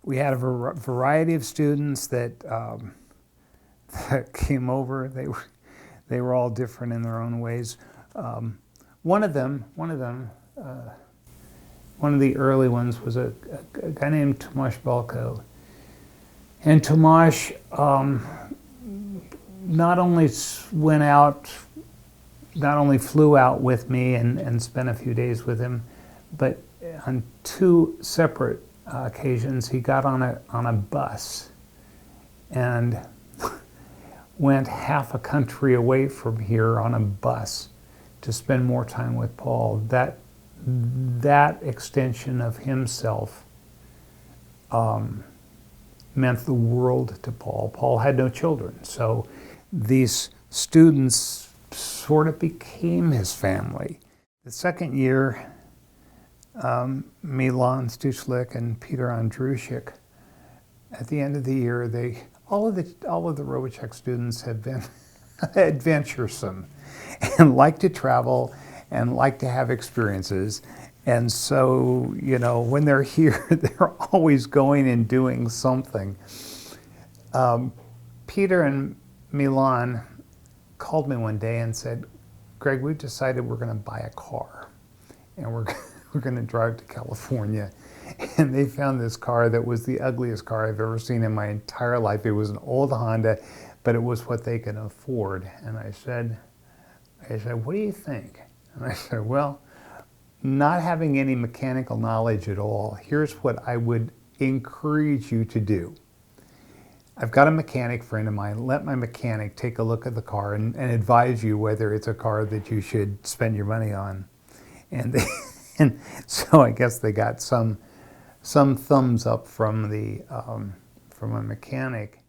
We had a variety of students that, that came over. They were all different in their own ways. One of the early ones was a guy named Tomasz Balko. And Tomasz not only flew out with me and spent a few days with him, but on two separate occasions he got on a bus and went half a country away from here on a bus to spend more time with Paul. That extension of himself meant the world to Paul. Paul had no children, so these students sort of became his family. The second year, Milan Stuchlik and Peter Andrushik, at the end of the year, all of the Robitschek students had been adventuresome and like to travel and like to have experiences. And so, you know, when they're here, they're always going and doing something. Peter and Milan called me one day and said, "Greg, we've decided we're going to buy a car and we're going to drive to California." And they found this car that was the ugliest car I've ever seen in my entire life. It was an old Honda, but it was what they could afford. And I said, "What do you think?" And I said, "Well, not having any mechanical knowledge at all, here's what I would encourage you to do. I've got a mechanic friend of mine. Let my mechanic take a look at the car and advise you whether it's a car that you should spend your money on." And and so I guess they got some thumbs up from a mechanic.